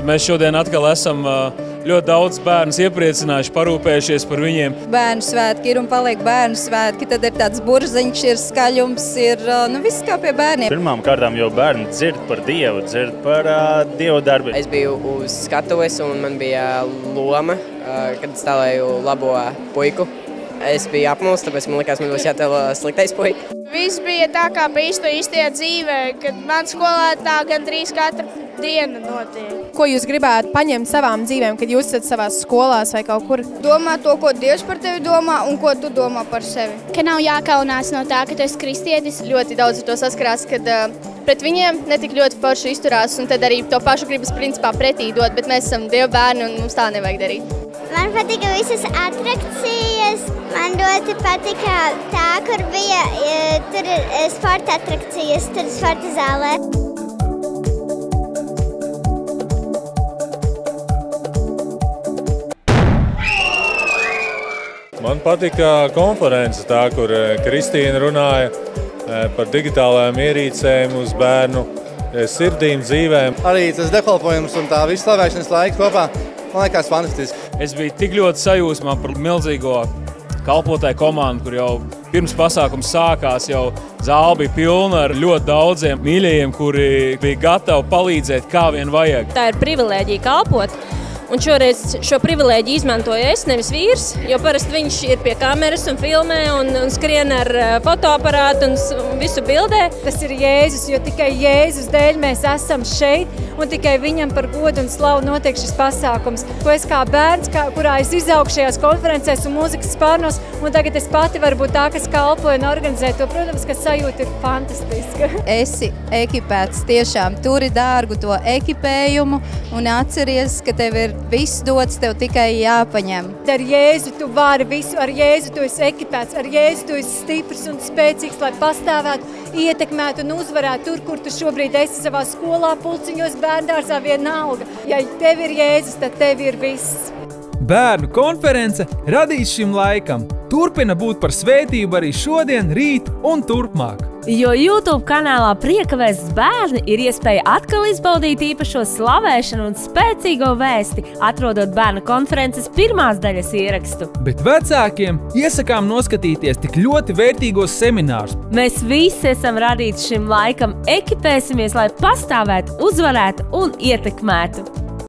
Mēs šodien atkal esam ļoti daudz bērnus iepriecinājuši, parūpējušies par viņiem. Bērnu svētki ir un paliek bērnu svētki, tad ir tāds burziņš, ir skaļums, ir viss kā pie bērniem. Pirmām kārtām jau bērni dzird par Dievu, dzird par Dievu darbu. Es biju uz skatuves un man bija loma, kad stāvēju labo puiku. Es biju apmulsts, tāpēc man likās, man būs jātēl sliktais puika. Viss bija tā kā īstajā dzīvē, kad man skolā tā gandrīz katru dienu notiek. Ko jūs gribētu paņemt savām dzīvēm, kad jūs esat savās skolās vai kaut kur? Domā to, ko Dievs par tevi domā un ko tu domā par sevi. Ka nav jākaunās no tā, ka tu esi kristietis. Ļoti daudz ar to saskarās, kad pret viņiem netik ļoti forši izturās un tad arī to pašu gribas principā pretī dot, bet mēs esam Dieva bērni un mums tā nevajag darīt. Man patika visas atrakcijas. Man ļoti patika tā, kur bija tur sporta atrakcijas, tur sporta zālē. Man patika konference tā, kur Kristīna runāja par digitālajām ierīcēm uz bērnu sirdīm, dzīvēm. Arī tas dekolpojums un tā visu slavēšanas laiks kopā, man liekas fantastiski. Es biju tik ļoti sajūsmā par milzīgo kalpotāju komandu, kur jau pirms pasākums sākās, jau zāle bija pilna ar ļoti daudziem mīļajiem, kuri bija gatavi palīdzēt, kā vien vajag. Tā ir privilēģija kalpot. Un šoreiz šo privilēģiju izmantoju es, nevis vīrs, jo parasti viņš ir pie kameras un filmē un skrien ar fotoaparātu un visu bildē. Tas ir Jēzus, jo tikai Jēzus dēļ mēs esam šeit un tikai viņam par godu un slavu notiek šis pasākums. Ko es kā bērns, kurā es izaugu šajās konferencēs un mūzikas spārnos, un tagad es pati varu būt tā, kas kalpoja un organizē to. Protams, ka sajūta ir fantastiska. Esi ekipēts tiešām, turi dārgu to ekipējumu un atceries, ka tev ir viss dots, tev tikai jāpaņem. Ar Jēzu tu vari visu, ar Jēzu tu esi ekipēts, ar Jēzu tu esi stiprs un spēcīgs, lai pastāvētu, ietekmētu un uzvarētu tur, kur tu šobrīd esi savā skolā, pulciņos, bērndārzā, vienalga. Ja tev ir Jēzus, tad tev ir viss. Bērnu konference radīs šim laikam. Turpina būt par svētību arī šodien, rīt un turpmāk. Jo YouTube kanālā Prieka vēsts bērni ir iespēja atkal izbaudīt īpašo slavēšanu un spēcīgo vēsti, atrodot bērnu konferences pirmās daļas ierakstu. Bet vecākiem iesakām noskatīties tik ļoti vērtīgos seminārus. Mēs visi esam radīti šim laikam, ekipēsimies, lai pastāvētu, uzvarētu un ietekmētu.